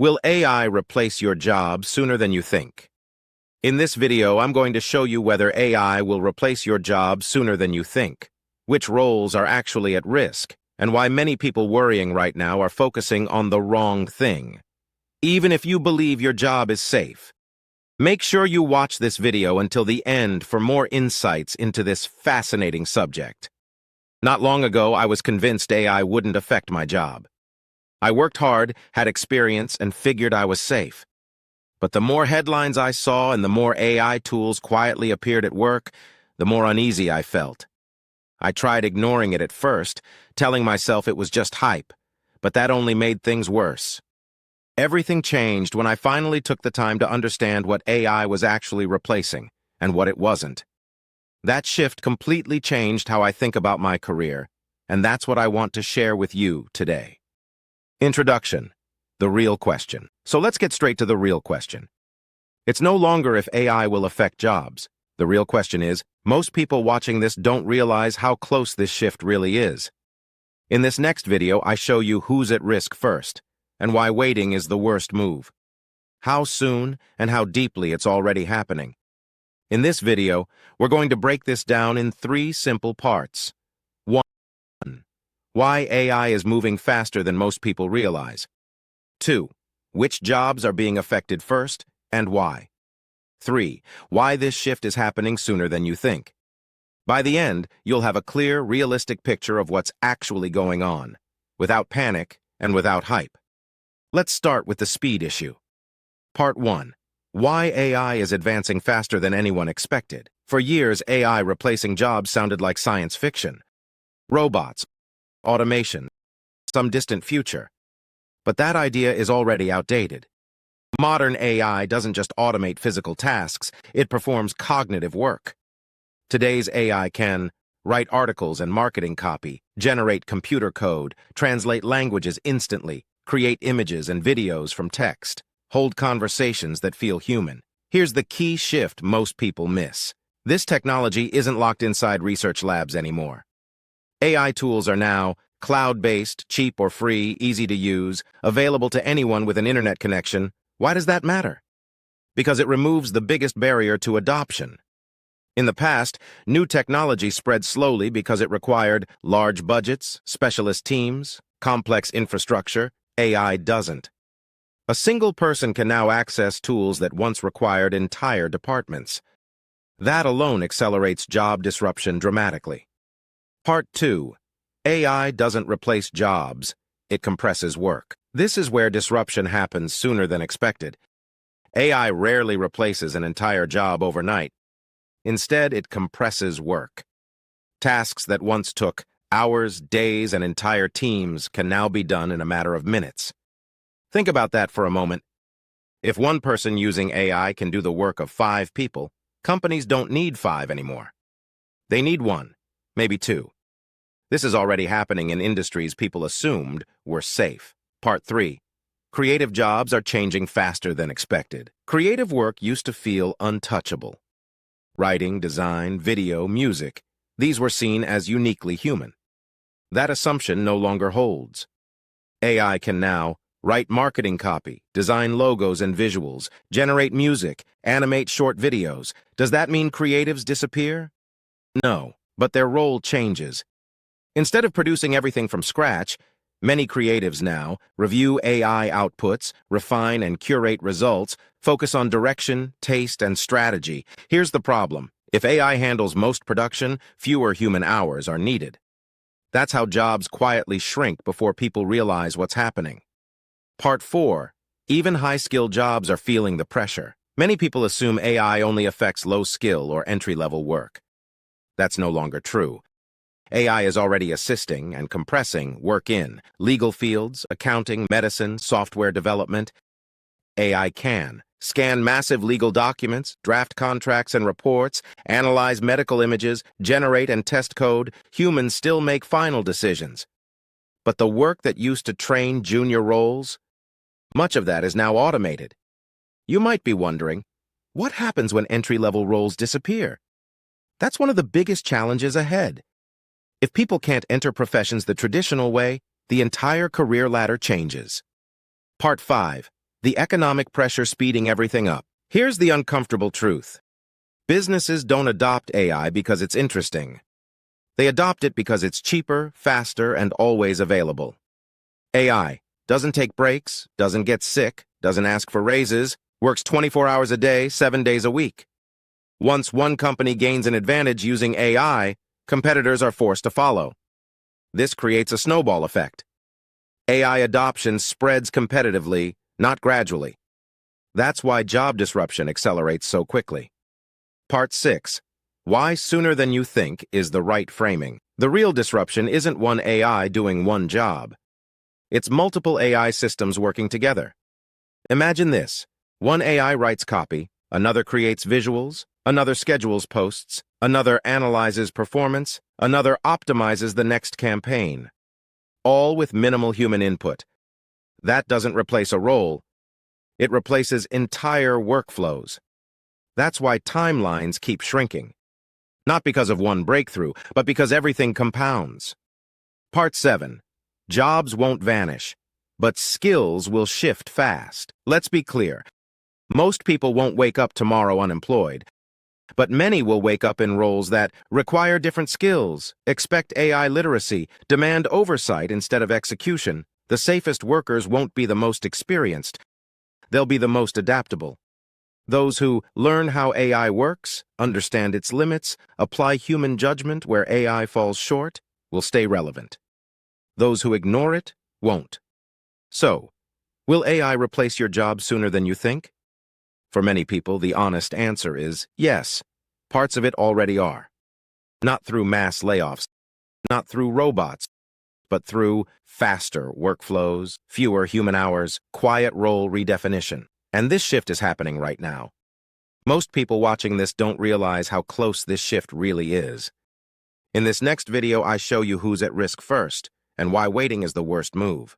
Will AI replace your job sooner than you think? In this video, I'm going to show you whether AI will replace your job sooner than you think, which roles are actually at risk, and why many people worrying right now are focusing on the wrong thing. Even if you believe your job is safe, make sure you watch this video until the end for more insights into this fascinating subject. Not long ago, I was convinced AI wouldn't affect my job. I worked hard, had experience, and figured I was safe. But the more headlines I saw and the more AI tools quietly appeared at work, the more uneasy I felt. I tried ignoring it at first, telling myself it was just hype, but that only made things worse. Everything changed when I finally took the time to understand what AI was actually replacing and what it wasn't. That shift completely changed how I think about my career, and that's what I want to share with you today. Introduction. The real question. So let's get straight to the real question. It's no longer if AI will affect jobs. The real question is, most people watching this don't realize how close this shift really is. In this next video, I show you who's at risk first, and why waiting is the worst move. How soon and how deeply it's already happening. In this video, we're going to break this down in 3 simple parts. 1. Why AI is moving faster than most people realize. 2. Which jobs are being affected first, and why. 3. Why this shift is happening sooner than you think. By the end, you'll have a clear, realistic picture of what's actually going on, without panic and without hype. Let's start with the speed issue. Part 1. Why AI is advancing faster than anyone expected. For years, AI replacing jobs sounded like science fiction. Robots, automation, some distant future. But that idea is already outdated. Modern AI doesn't just automate physical tasks, it performs cognitive work. Today's AI can write articles and marketing copy, generate computer code, translate languages instantly, create images and videos from text, hold conversations that feel human. Here's the key shift most people miss. This technology isn't locked inside research labs anymore. AI tools are now cloud-based, cheap or free, easy to use, available to anyone with an internet connection. Why does that matter? Because it removes the biggest barrier to adoption. In the past, new technology spread slowly because it required large budgets, specialist teams, complex infrastructure. AI doesn't. A single person can now access tools that once required entire departments. That alone accelerates job disruption dramatically. Part 2. AI doesn't replace jobs, it compresses work. This is where disruption happens sooner than expected. AI rarely replaces an entire job overnight. Instead, it compresses work. Tasks that once took hours, days, and entire teams can now be done in a matter of minutes. Think about that for a moment. If one person using AI can do the work of 5 people, companies don't need 5 anymore. They need 1, maybe 2. This is already happening in industries people assumed were safe. Part 3. Creative jobs are changing faster than expected. Creative work used to feel untouchable. Writing, design, video, music, these were seen as uniquely human. That assumption no longer holds. AI can now write marketing copy, design logos and visuals, generate music, animate short videos. Does that mean creatives disappear? No, but their role changes. Instead of producing everything from scratch, many creatives now review AI outputs, refine and curate results, focus on direction, taste, and strategy. Here's the problem. If AI handles most production, fewer human hours are needed. That's how jobs quietly shrink before people realize what's happening. Part 4. Even high-skilled jobs are feeling the pressure. Many people assume AI only affects low-skill or entry-level work. That's no longer true. AI is already assisting and compressing work in legal fields, accounting, medicine, software development. AI can scan massive legal documents, draft contracts and reports, analyze medical images, generate and test code. Humans still make final decisions. But the work that used to train junior roles, much of that is now automated. You might be wondering, what happens when entry-level roles disappear? That's one of the biggest challenges ahead. If people can't enter professions the traditional way, the entire career ladder changes. Part 5. The economic pressure speeding everything up. Here's the uncomfortable truth. Businesses don't adopt AI because it's interesting. They adopt it because it's cheaper, faster, and always available. AI doesn't take breaks, doesn't get sick, doesn't ask for raises, works 24 hours a day, 7 days a week. Once one company gains an advantage using AI, competitors are forced to follow. This creates a snowball effect. AI adoption spreads competitively, not gradually. That's why job disruption accelerates so quickly. Part 6. Why sooner than you think is the right framing. The real disruption isn't one AI doing one job. It's multiple AI systems working together. Imagine this. One AI writes copy, another creates visuals, another schedules posts, another analyzes performance, another optimizes the next campaign. All with minimal human input. That doesn't replace a role. It replaces entire workflows. That's why timelines keep shrinking. Not because of one breakthrough, but because everything compounds. Part 7. Jobs won't vanish, but skills will shift fast. Let's be clear. Most people won't wake up tomorrow unemployed, but many will wake up in roles that require different skills, expect AI literacy, demand oversight instead of execution. The safest workers won't be the most experienced. They'll be the most adaptable. Those who learn how AI works, understand its limits, apply human judgment where AI falls short, will stay relevant. Those who ignore it won't. So, will AI replace your job sooner than you think? For many people, the honest answer is yes. Parts of it already are. Not through mass layoffs, not through robots, but through faster workflows, fewer human hours, quiet role redefinition. And this shift is happening right now. Most people watching this don't realize how close this shift really is. In this next video, I show you who's at risk first and why waiting is the worst move.